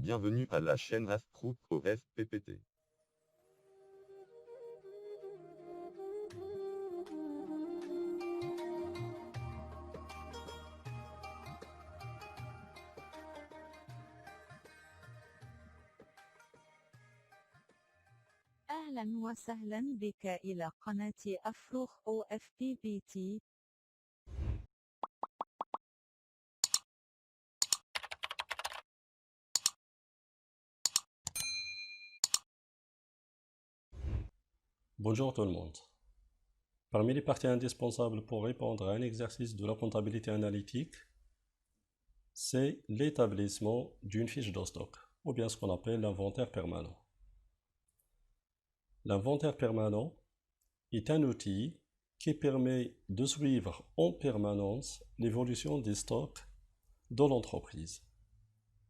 Bienvenue à la chaîne Astro OS PPT. أهلا وسهلا بك إلى قناة أفروخ OFPPT. Bonjour tout le monde. Parmi les parties indispensables pour répondre à un exercice de la comptabilité analytique, c'est l'établissement d'une fiche de stock, ou bien ce qu'on appelle l'inventaire permanent. L'inventaire permanent est un outil qui permet de suivre en permanence l'évolution des stocks dans l'entreprise.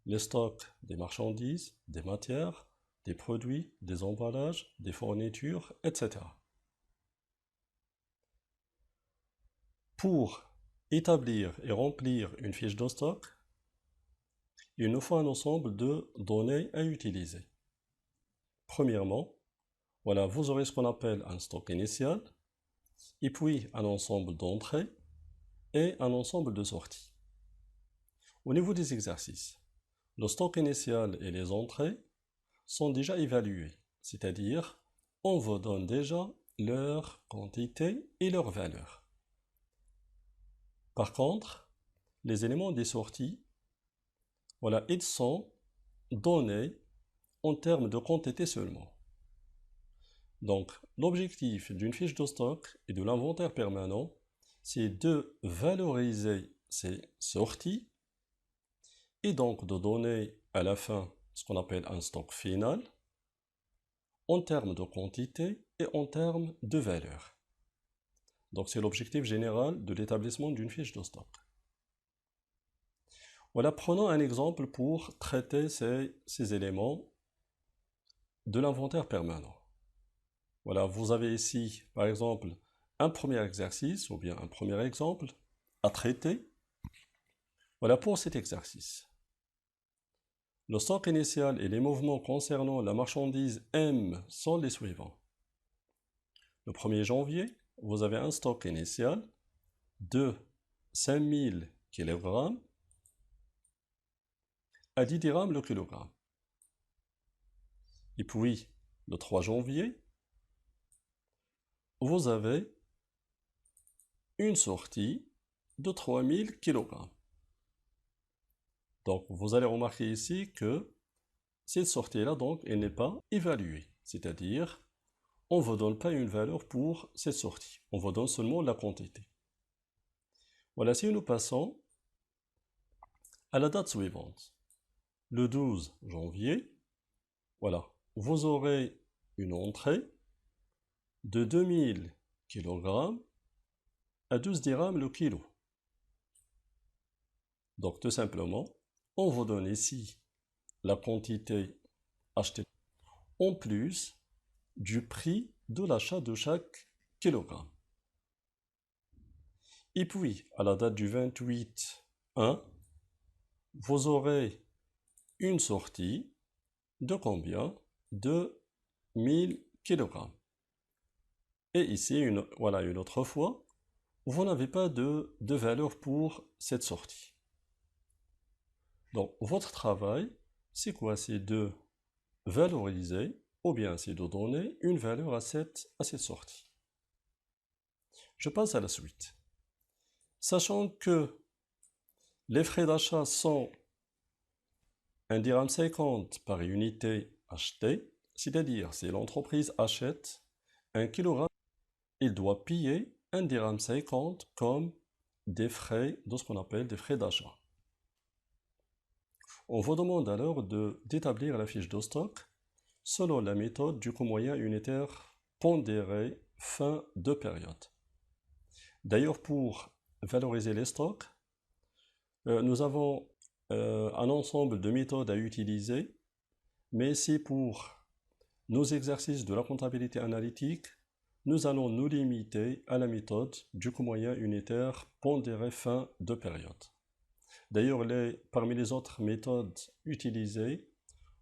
Les stocks des marchandises, des matières, des produits, des emballages, des fournitures, etc. Pour établir et remplir une fiche de stock, il nous faut un ensemble de données à utiliser. Premièrement, voilà, vous aurez ce qu'on appelle un stock initial, et puis un ensemble d'entrées et un ensemble de sorties. Au niveau des exercices, le stock initial et les entrées sont déjà évalués, c'est-à-dire on vous donne déjà leur quantité et leur valeur. Par contre, les éléments des sorties, voilà, ils sont donnés en termes de quantité seulement. Donc, l'objectif d'une fiche de stock et de l'inventaire permanent, c'est de valoriser ces sorties et donc de donner à la fin ce qu'on appelle un stock final en termes de quantité et en termes de valeur. Donc, c'est l'objectif général de l'établissement d'une fiche de stock. Voilà, prenons un exemple pour traiter ces éléments de l'inventaire permanent. Voilà, vous avez ici, par exemple, un premier exercice ou bien un premier exemple à traiter. Voilà pour cet exercice. Le stock initial et les mouvements concernant la marchandise M sont les suivants. Le 1er janvier, vous avez un stock initial de 5000 kg à 10 dirhams le kilogramme. Et puis, le 3 janvier, vous avez une sortie de 3000 kg. Donc, vous allez remarquer ici que cette sortie-là, donc, elle n'est pas évaluée. C'est-à-dire, on ne vous donne pas une valeur pour cette sortie. On vous donne seulement la quantité. Voilà, si nous passons à la date suivante, le 12 janvier, voilà, vous aurez une entrée de 2000 kg à 12 dirhams le kilo. Donc, tout simplement, on vous donne ici la quantité achetée en plus du prix de l'achat de chaque kilogramme. Et puis, à la date du 28/1, vous aurez une sortie de combien? De 1000 kg. Et ici, voilà, une autre fois, vous n'avez pas de valeur pour cette sortie. Donc, votre travail, c'est quoi? C'est de valoriser, ou bien c'est de donner une valeur à cette sortie. Je passe à la suite. Sachant que les frais d'achat sont 1,50 dirham par unité achetée, c'est-à-dire si l'entreprise achète 1 kg, il doit payer 1,50 dirham comme des frais de ce qu'on appelle des frais d'achat. On vous demande alors d'établir la fiche de stock selon la méthode du coût moyen unitaire pondéré fin de période. D'ailleurs, pour valoriser les stocks, nous avons un ensemble de méthodes à utiliser, mais c'est pour nos exercices de la comptabilité analytique, nous allons nous limiter à la méthode du coût moyen unitaire pondéré fin de période. D'ailleurs, parmi les autres méthodes utilisées,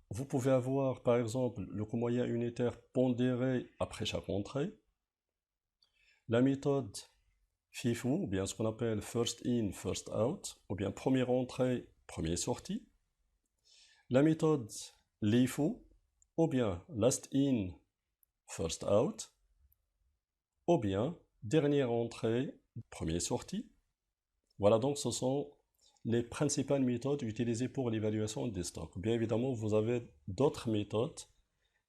vous pouvez avoir par exemple le coût moyen unitaire pondéré après chaque entrée. La méthode FIFO, ou bien ce qu'on appelle first in, first out, ou bien première entrée, première sortie. La méthode LIFO, ou bien last in, first out, ou bien dernière entrée, première sortie. Voilà, donc ce sont les principales méthodes utilisées pour l'évaluation des stocks. Bien évidemment, vous avez d'autres méthodes,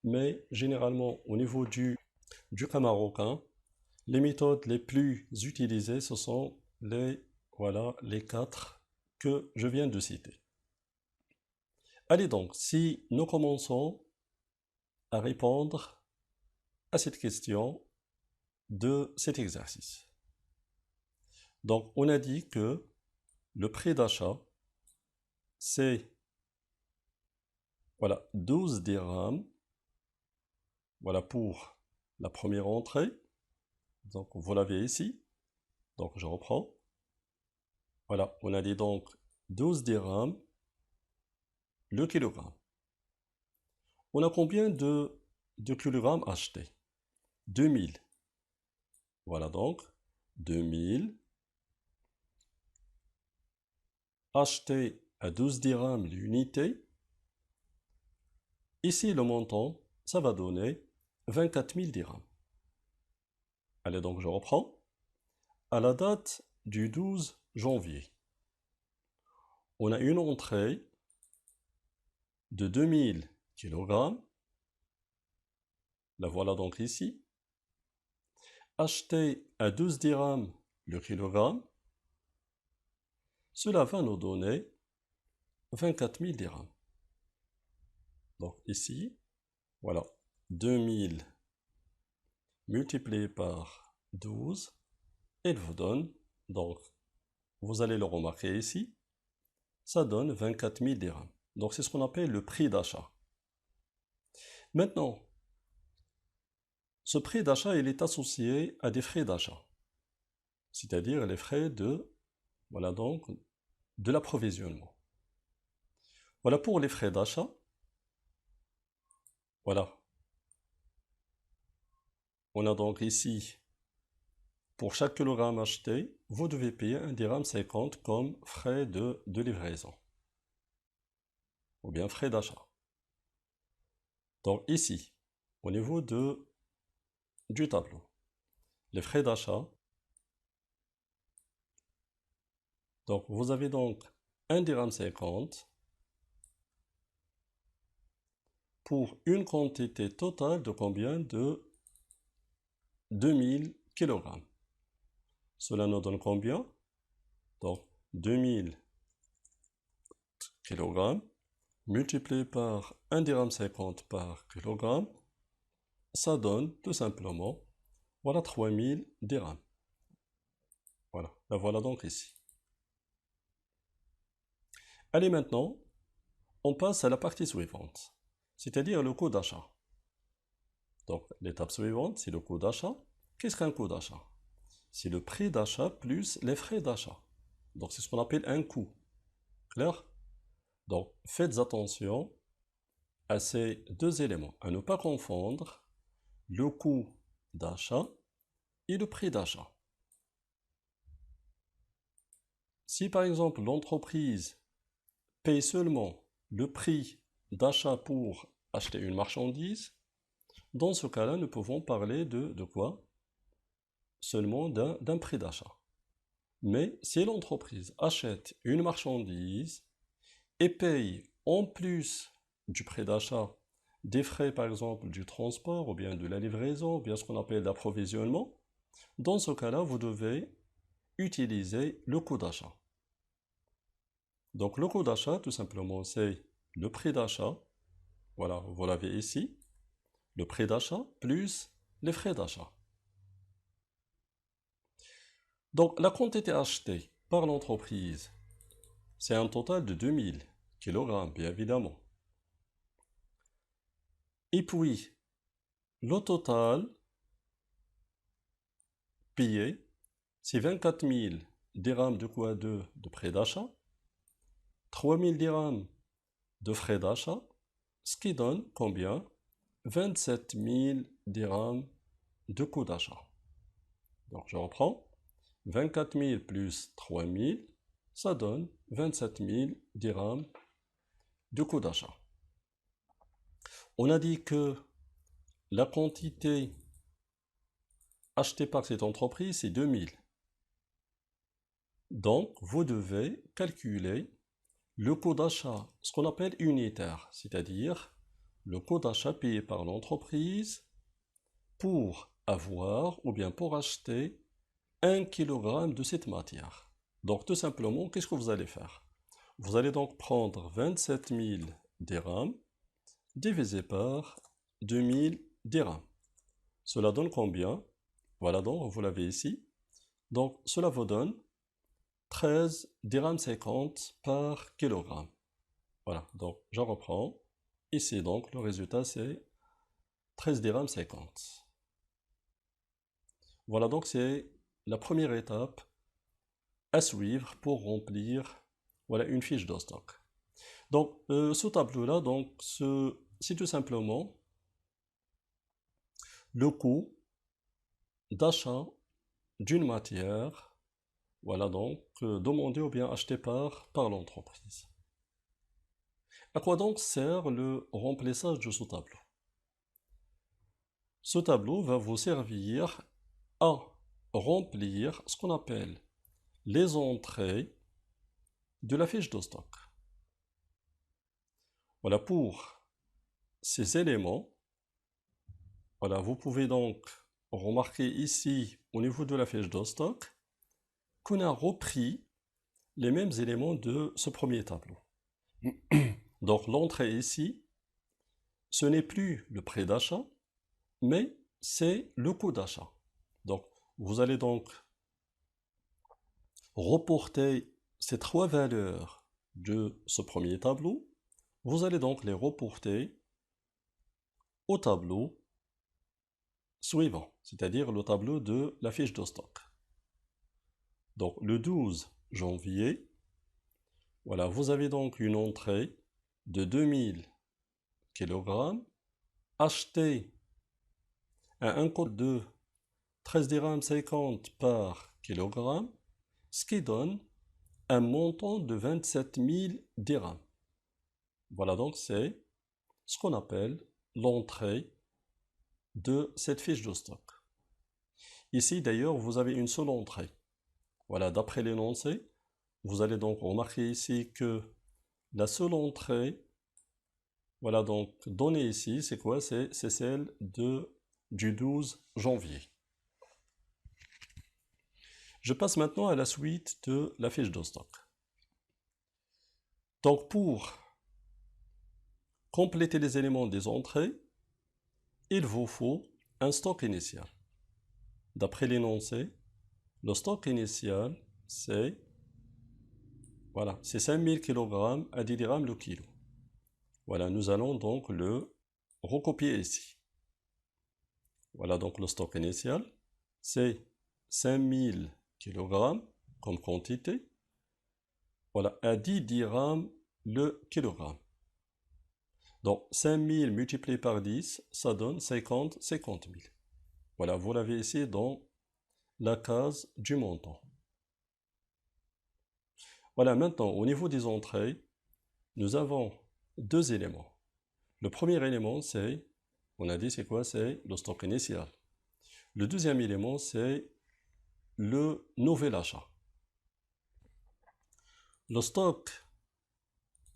mais généralement au niveau du cas marocain, les méthodes les plus utilisées, ce sont voilà, les 4 que je viens de citer. Allez donc, si nous commençons à répondre à cette question de cet exercice. Donc, on a dit que le prix d'achat, c'est voilà, 12 dirhams, voilà pour la première entrée. Donc, vous l'avez ici. Donc, je reprends. Voilà, on a dit donc 12 dirhams le kilogramme. On a combien de kilogrammes achetés? 2000. Voilà donc 2000 achetés à 12 dirhams l'unité. Ici, le montant, ça va donner 24 000 dirhams. Allez, donc je reprends. À la date du 12 janvier, on a une entrée de 2000 kg. La voilà donc ici. Acheté à 12 dirhams le kilogramme, cela va nous donner 24 000 dirhams. Donc ici, voilà, 2000 multiplié par 12, il vous donne, donc vous allez le remarquer ici, ça donne 24 000 dirhams. Donc c'est ce qu'on appelle le prix d'achat. Maintenant, ce prix d'achat, il est associé à des frais d'achat, c'est-à-dire les frais voilà donc, de l'approvisionnement. Voilà pour les frais d'achat. Voilà. On a donc ici, pour chaque kilogramme acheté, vous devez payer 1,50 dirham comme frais de livraison, ou bien frais d'achat. Donc ici, au niveau du tableau, les frais d'achat, donc vous avez donc 1,50 dirham pour une quantité totale de combien? De 2000 kg. Cela nous donne combien? Donc 2000 kg multiplié par 1,50 dirham par kilogramme, ça donne tout simplement, voilà 3000 dirhams. Voilà, la voilà donc ici. Allez maintenant, on passe à la partie suivante, c'est-à-dire le coût d'achat. Donc l'étape suivante, c'est le coût d'achat. Qu'est-ce qu'un coût d'achat? C'est le prix d'achat plus les frais d'achat. Donc c'est ce qu'on appelle un coût. Clair? Donc faites attention à ces deux éléments, à ne pas confondre le coût d'achat et le prix d'achat. Si par exemple l'entreprise paye seulement le prix d'achat pour acheter une marchandise, dans ce cas-là, nous pouvons parler de quoi? Seulement d'un prix d'achat. Mais si l'entreprise achète une marchandise et paye en plus du prix d'achat des frais par exemple du transport ou bien de la livraison ou bien ce qu'on appelle l'approvisionnement, dans ce cas-là, vous devez utiliser le coût d'achat. Donc le coût d'achat, tout simplement, c'est le prix d'achat, voilà, vous l'avez ici, le prix d'achat plus les frais d'achat. Donc la quantité achetée par l'entreprise, c'est un total de 2000 kg, bien évidemment. Et puis, le total payé, c'est 24 000 dirhams de quoi de prix d'achat, 3 000 dirhams de frais d'achat, ce qui donne combien? 27 000 dirhams de coût d'achat. Donc je reprends. 24 000 plus 3 000, ça donne 27 000 dirhams de coût d'achat. On a dit que la quantité achetée par cette entreprise, c'est 2 000. Donc, vous devez calculer le coût d'achat, ce qu'on appelle unitaire, c'est-à-dire le coût d'achat payé par l'entreprise pour avoir ou bien pour acheter 1 kg de cette matière. Donc, tout simplement, qu'est-ce que vous allez faire? Vous allez donc prendre 27 000 dirhams divisé par 2000 dirhams. Cela donne combien? Voilà, donc vous l'avez ici. Donc, cela vous donne 13 dirhams 50 par kilogramme. Voilà, donc je reprends. Ici, donc, le résultat, c'est 13 dirhams 50. Voilà, donc c'est la première étape à suivre pour remplir voilà, une fiche de stock. Donc, ce tableau-là, donc, c'est tout simplement le coût d'achat d'une matière, voilà donc, demandée ou bien achetée par l'entreprise. À quoi donc sert le remplissage de ce tableau? Ce tableau va vous servir à remplir ce qu'on appelle les entrées de la fiche de stock. Voilà, pour ces éléments, voilà, vous pouvez donc remarquer ici, au niveau de la fiche de stock, qu'on a repris les mêmes éléments de ce premier tableau. Donc l'entrée ici, ce n'est plus le prix d'achat, mais c'est le coût d'achat. Donc vous allez donc reporter ces trois valeurs de ce premier tableau. Vous allez donc les reporter au tableau suivant, c'est-à-dire le tableau de la fiche de stock. Donc le 12 janvier, voilà, vous avez donc une entrée de 2000 kg achetée à un coût de 13 dirhams 50 par kilogramme, ce qui donne un montant de 27 000 dirhams. Voilà, donc c'est ce qu'on appelle l'entrée de cette fiche de stock. Ici, d'ailleurs, vous avez une seule entrée. Voilà, d'après l'énoncé, vous allez donc remarquer ici que la seule entrée, voilà, donc donnée ici, c'est quoi? C'est celle du 12 janvier. Je passe maintenant à la suite de la fiche de stock. Donc, pour compléter les éléments des entrées, il vous faut un stock initial. D'après l'énoncé, le stock initial, c'est voilà, c'est 5000 kg à 10 dirhams le kilo. Voilà, nous allons donc le recopier ici. Voilà, donc le stock initial, c'est 5000 kg comme quantité. Voilà, à 10 dirhams le kilogramme. Donc 5000 multiplié par 10, ça donne 50 000. Voilà, vous l'avez ici dans la case du montant. Voilà, maintenant, au niveau des entrées, nous avons deux éléments. Le premier élément, c'est, on a dit, c'est quoi? C'est le stock initial. Le deuxième élément, c'est le nouvel achat. Le stock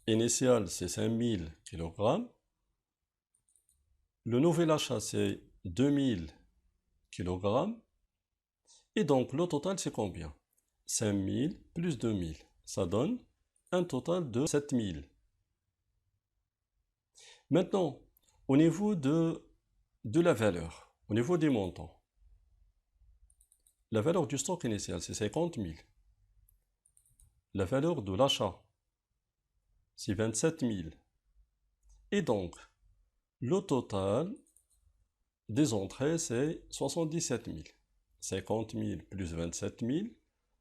initial, c'est 5000 kg. Le nouvel achat, c'est 2000 kg. Et donc, le total, c'est combien? 5000 plus 2000. Ça donne un total de 7000. Maintenant, au niveau de la valeur, au niveau des montants, la valeur du stock initial, c'est 50 000. La valeur de l'achat, c'est 27 000. Et donc, le total des entrées, c'est 77 000. 50 000 plus 27 000,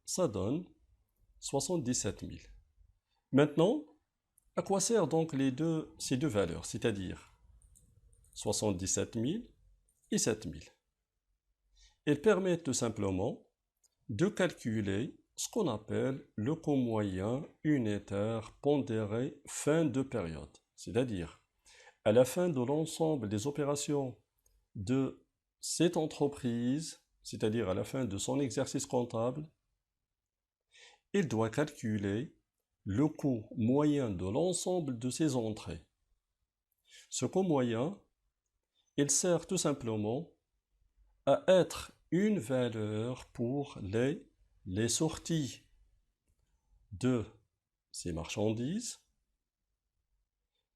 ça donne 77 000. Maintenant, À quoi servent donc ces deux valeurs, c'est-à-dire 77 000 et 7 000? Elles permettent tout simplement de calculer ce qu'on appelle le coût moyen unitaire pondéré fin de période. C'est-à-dire, à la fin de l'ensemble des opérations de cette entreprise, c'est-à-dire à la fin de son exercice comptable, il doit calculer le coût moyen de l'ensemble de ses entrées. Ce coût moyen, il sert tout simplement à être une valeur pour les sorties de ces marchandises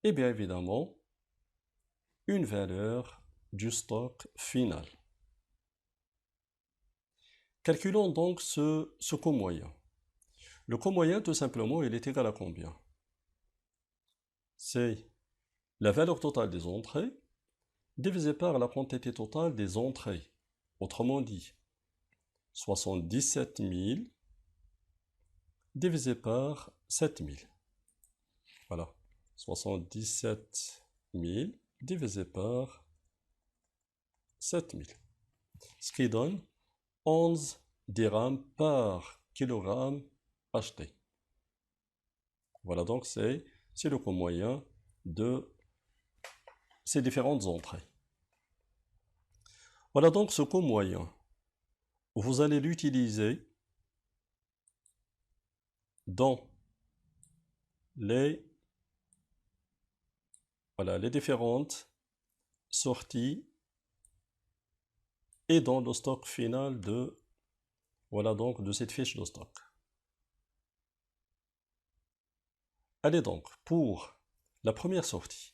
et bien évidemment une valeur du stock final. Calculons donc ce coût moyen. Le coût moyen, tout simplement, il est égal à combien? C'est la valeur totale des entrées divisé par la quantité totale des entrées. Autrement dit, 77 000 divisé par 7 000. Voilà, 77 000 divisé par 7 000. Ce qui donne 11 dirhams par kilogramme acheté. Voilà donc c'est le coût moyen de ces différentes entrées. Voilà donc ce coût moyen. Vous allez l'utiliser dans les différentes sorties et dans le stock final de cette fiche de stock. Allez donc pour la première sortie.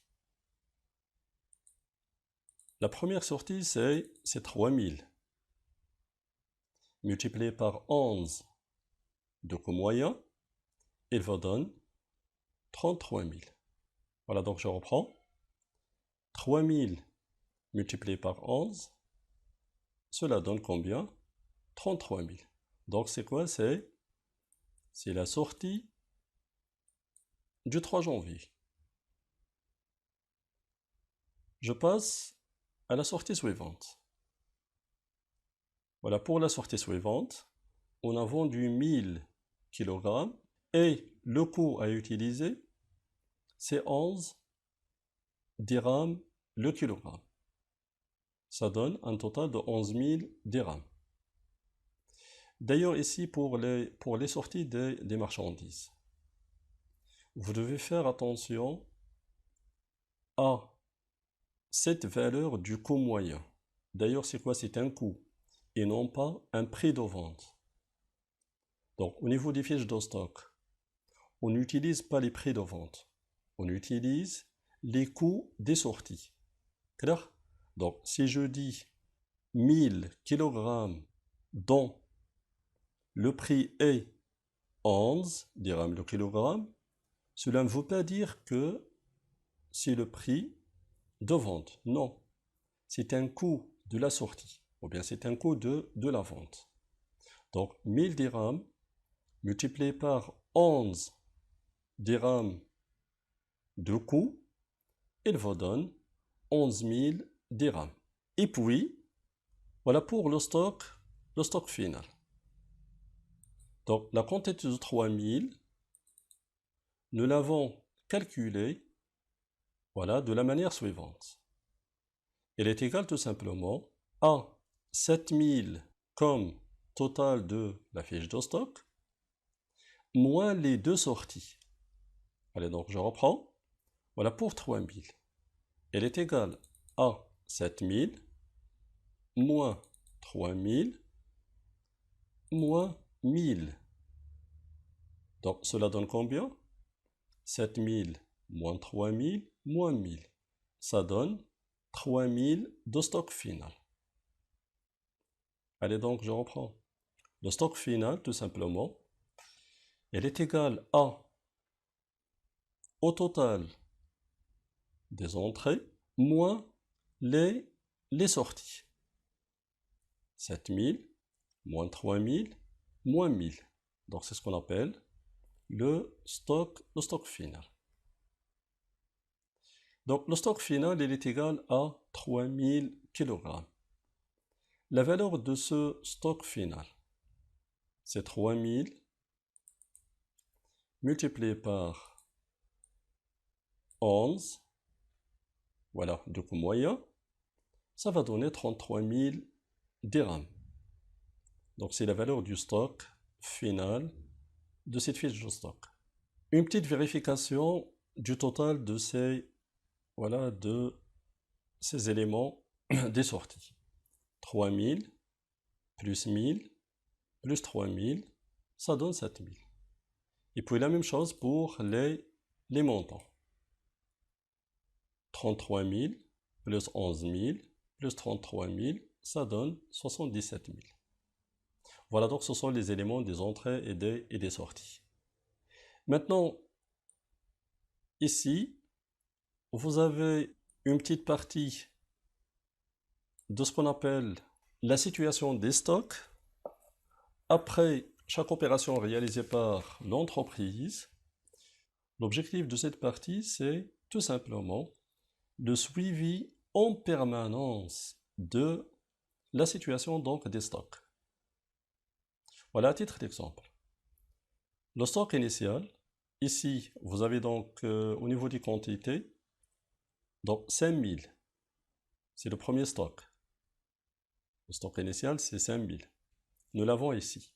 La première sortie c'est 3000 multiplié par 11 de coût moyen, il va donner 33 000. Voilà, donc je reprends. 3000 multiplié par 11, cela donne combien? 33 000. Donc c'est quoi? C'est la sortie du 3 janvier. Je passe à la sortie suivante. Voilà, pour la sortie suivante, on a vendu 1000 kg et le coût à utiliser, c'est 11 dirhams le kilogramme. Ça donne un total de 11 000 dirhams. D'ailleurs, ici, pour les sorties des marchandises, vous devez faire attention à cette valeur du coût moyen. D'ailleurs, c'est quoi? C'est un coût et non pas un prix de vente. Donc, au niveau des fiches de stock, on n'utilise pas les prix de vente. On utilise les coûts des sorties. Clair? Donc, si je dis 1000 kg dont le prix est 11 dirhams le kilogramme, cela ne veut pas dire que c'est le prix de vente. Non, c'est un coût de la sortie, ou bien c'est un coût de la vente. Donc 1000 dirhams multiplié par 11 dirhams de coût, il vous donne 11 000 dirhams. Et puis, voilà pour le stock final. Donc la quantité de 3000, nous l'avons calculée de la manière suivante. Elle est égale tout simplement à 7000 comme total de la fiche de stock, moins les deux sorties. Allez, donc je reprends. Voilà pour 3000. Elle est égale à 7000 moins 3000 moins 1000. Donc cela donne combien? 7000 moins 3000 moins 1000. Ça donne 3000 de stock final. Allez, donc je reprends. Le stock final, tout simplement, elle est égale à au total des entrées moins les sorties. 7000 moins 3000 moins 1000. Donc c'est ce qu'on appelle le stock final. Donc, le stock final, il est égal à 3000 kg. La valeur de ce stock final, c'est 3000 multiplié par 11, voilà, du coup moyen, ça va donner 33 000 dirhams. Donc, c'est la valeur du stock final de cette fiche de stock. Une petite vérification du total de ces, voilà, de ces éléments des sorties. 3000 plus 1000 plus 3000, ça donne 7000. Et puis la même chose pour les montants. 33 000 plus 11 000 plus 33 000, ça donne 77 000. Voilà, donc ce sont les éléments des entrées et des sorties. Maintenant, ici, vous avez une petite partie de ce qu'on appelle la situation des stocks. Après chaque opération réalisée par l'entreprise, l'objectif de cette partie, c'est tout simplement le suivi en permanence de la situation donc des stocks. Voilà, à titre d'exemple. Le stock initial, ici, vous avez donc au niveau des quantités, donc 5000, c'est le premier stock. Le stock initial, c'est 5000. Nous l'avons ici.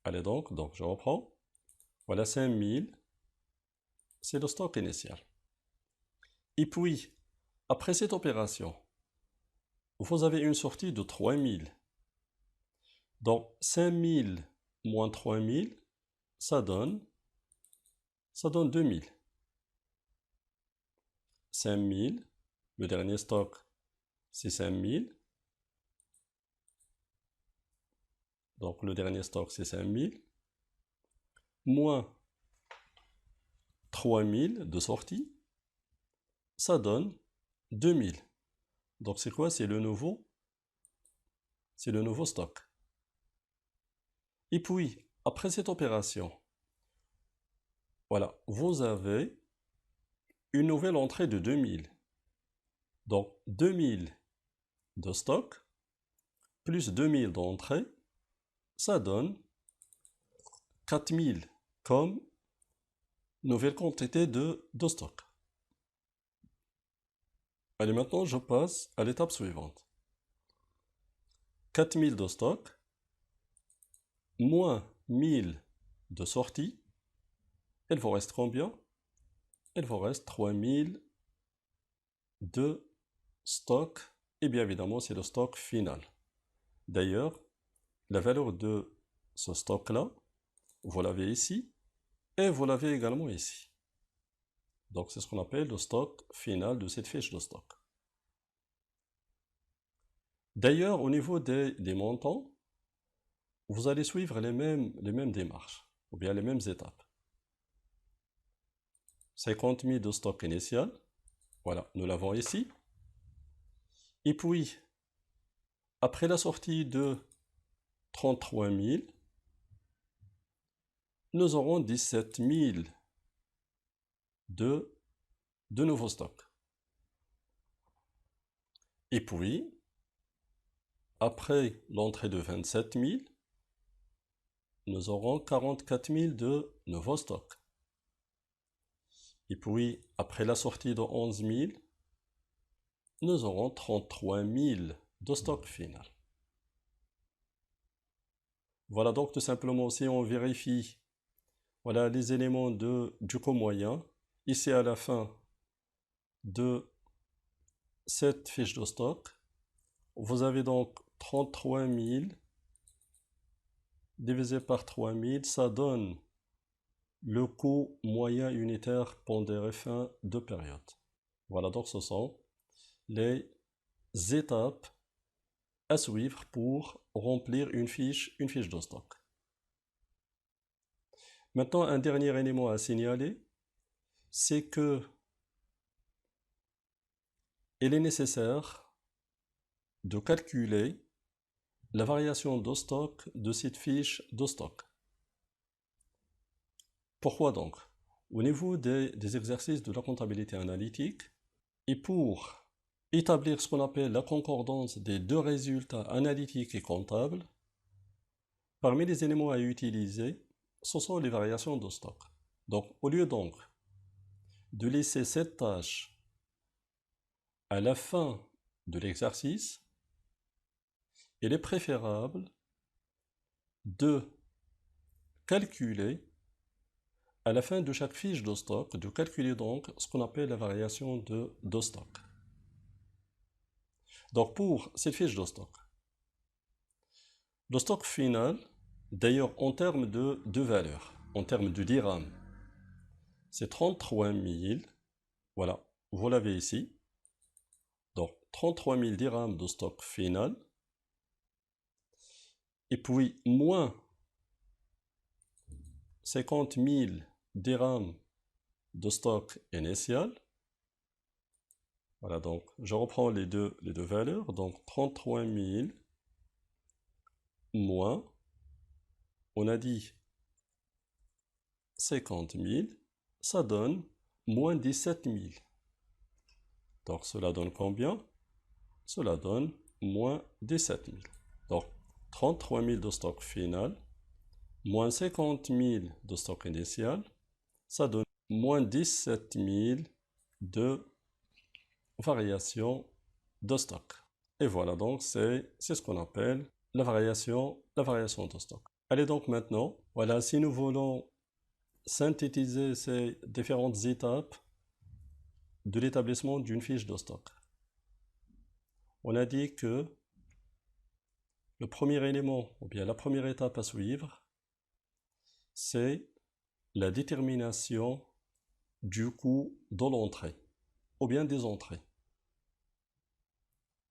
Allez donc je reprends. Voilà, 5000, c'est le stock initial. Et puis, après cette opération, vous avez une sortie de 3000. Donc, 5000 moins 3000, ça donne 2000. 5000, le dernier stock, c'est 5000. Donc, le dernier stock, c'est 5000. Moins 3000 de sortie, ça donne 2000. Donc, c'est quoi? C'est le nouveau stock. Et puis, après cette opération, voilà, vous avez une nouvelle entrée de 2000. Donc, 2000 de stock, plus 2000 d'entrée, ça donne 4000 comme nouvelle quantité de stock. Allez, maintenant, je passe à l'étape suivante. 4000 de stock, moins 1000 de sortie, il vous reste combien? Il vous reste 3000 de stock, et bien évidemment, c'est le stock final. D'ailleurs, la valeur de ce stock-là, vous l'avez ici, et vous l'avez également ici. Donc, c'est ce qu'on appelle le stock final de cette fiche de stock. D'ailleurs, au niveau des montants, vous allez suivre les mêmes démarches, ou bien les mêmes étapes. 50 000 de stock initial, voilà, nous l'avons ici. Et puis, après la sortie de 33 000, nous aurons 17 000 de nouveaux stocks. Et puis, après l'entrée de 27 000, nous aurons 44 000 de nouveaux stocks. Et puis, après la sortie de 11 000, nous aurons 33 000 de stock final. Voilà, donc tout simplement, si on vérifie voilà, les éléments du coût moyen, ici à la fin de cette fiche de stock, vous avez donc 33 000 divisé par 3 000, ça donne le coût moyen unitaire pondéré fin de période. Voilà, donc ce sont les étapes à suivre pour remplir une fiche de stock. Maintenant, un dernier élément à signaler, c'est que il est nécessaire de calculer la variation de stock de cette fiche de stock. Pourquoi donc? au niveau des exercices de la comptabilité analytique, et pour établir ce qu'on appelle la concordance des deux résultats analytiques et comptables, parmi les éléments à utiliser, ce sont les variations de stock. Donc, au lieu donc de laisser cette tâche à la fin de l'exercice, il est préférable de calculer à la fin de chaque fiche de stock, de calculer donc ce qu'on appelle la variation de stock. Donc pour cette fiche de stock, le stock final, d'ailleurs en termes de valeur, en termes de dirhams, c'est 33 000, voilà, vous l'avez ici. Donc 33 000 dirhams de stock final, et puis moins 50 000 dirhams de stock initial. Voilà, donc je reprends les deux valeurs. Donc 33 000 moins, on a dit 50 000, ça donne moins 17 000. Donc cela donne combien? Cela donne moins 17 000. Donc 33 000 de stock final, moins 50 000 de stock initial, ça donne moins 17 000 de variation de stock. Et voilà, donc c'est ce qu'on appelle la variation de stock. Allez donc maintenant, voilà, si nous voulons synthétiser ces différentes étapes de l'établissement d'une fiche de stock. On a dit que le premier élément, ou bien la première étape à suivre, c'est la détermination du coût de l'entrée, ou bien des entrées.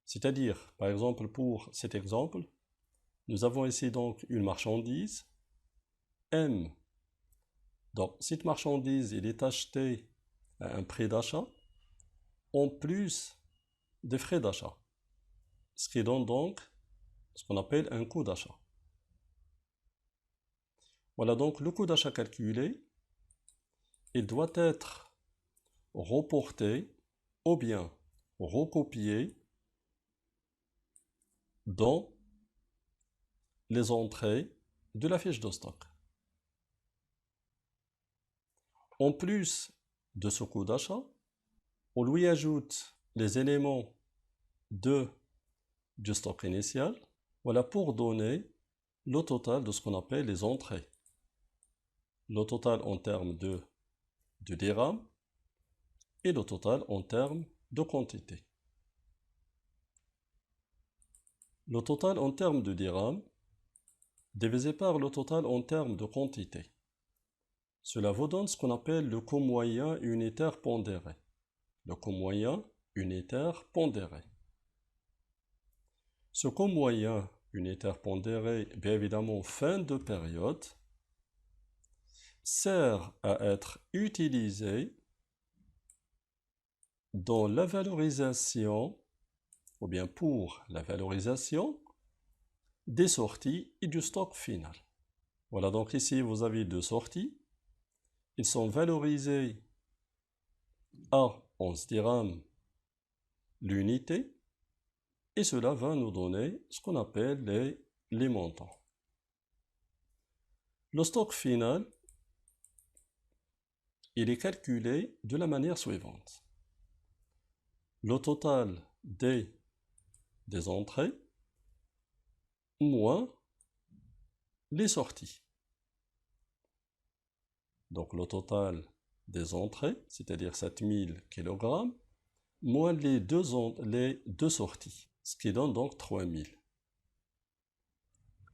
C'est-à-dire, par exemple, pour cet exemple, nous avons ici donc une marchandise, M. Donc, cette marchandise, elle est achetée à un prix d'achat, en plus des frais d'achat. Ce qui donne donc ce qu'on appelle un coût d'achat. Voilà donc le coût d'achat calculé, il doit être reporté ou bien recopié dans les entrées de la fiche de stock. En plus de ce coût d'achat, on lui ajoute les éléments du stock initial, voilà, pour donner le total de ce qu'on appelle les entrées. Le total en termes de dirhams et le total en termes de quantité. Le total en termes de dirhams divisé par le total en termes de quantité. Cela vous donne ce qu'on appelle le coût moyen unitaire pondéré. Le coût moyen unitaire pondéré. Ce coût moyen unitaire pondéré, bien évidemment fin de période, sert à être utilisé dans la valorisation, ou bien pour la valorisation des sorties et du stock final. Voilà, donc ici vous avez deux sorties. Ils sont valorisés à 11 dirhams l'unité, et cela va nous donner ce qu'on appelle les montants. Le stock final, il est calculé de la manière suivante. Le total des entrées moins les sorties. Donc le total des entrées, c'est-à-dire 7000 kg, moins les deux sorties, ce qui donne donc 3000.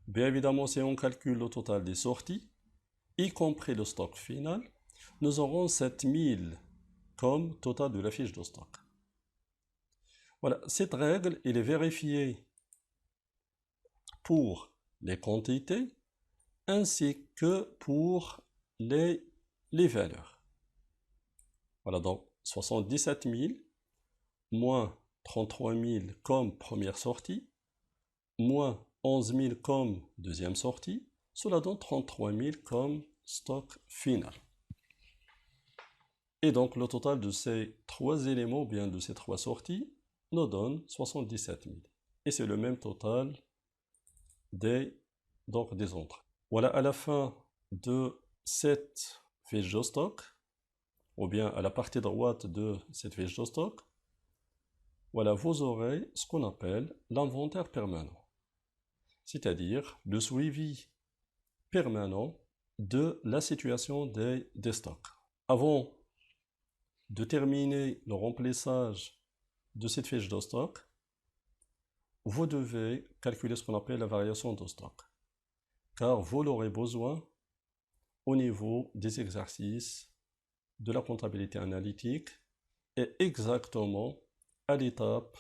Bien évidemment, si on calcule le total des sorties, y compris le stock final, nous aurons 7000 comme total de la fiche de stock. Voilà, cette règle, elle est vérifiée pour les quantités ainsi que pour les valeurs. Voilà, donc 77 000 moins 33 000 comme première sortie, moins 11 000 comme deuxième sortie, cela donne 33 000 comme stock final. Et donc le total de ces trois éléments, ou bien de ces trois sorties, nous donne 77 000. Et c'est le même total donc des entrées. Voilà, à la fin de cette fiche de stock, ou bien à la partie droite de cette fiche de stock, voilà, vous aurez ce qu'on appelle l'inventaire permanent, c'est-à-dire le suivi permanent de la situation des stocks. Avant de terminer le remplissage de cette fiche de stock, vous devez calculer ce qu'on appelle la variation de stock, car vous l'aurez besoin au niveau des exercices de la comptabilité analytique et exactement à l'étape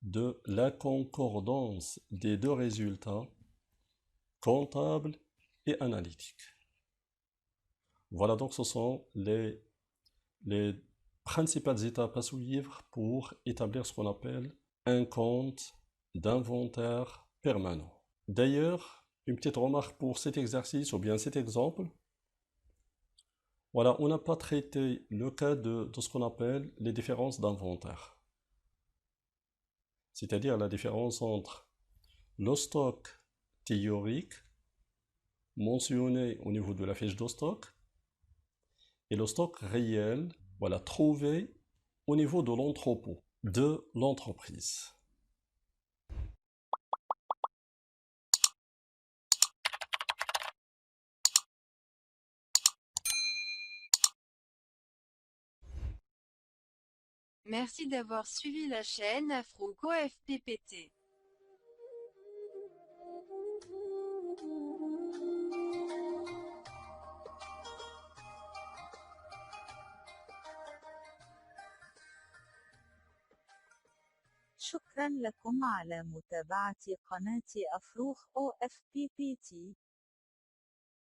de la concordance des deux résultats comptables et analytiques. Voilà, donc ce sont les principales étapes à suivre pour établir ce qu'on appelle un compte d'inventaire permanent. D'ailleurs, une petite remarque pour cet exercice ou bien cet exemple. Voilà, on n'a pas traité le cas de ce qu'on appelle les différences d'inventaire. C'est-à-dire la différence entre le stock théorique mentionné au niveau de la fiche de stock et le stock réel, voilà, trouvé au niveau de l'entrepôt de l'entreprise. Merci d'avoir suivi la chaîne Afrouco FPPT. شكرا لكم على متابعة قناة أفروخ OFPPT.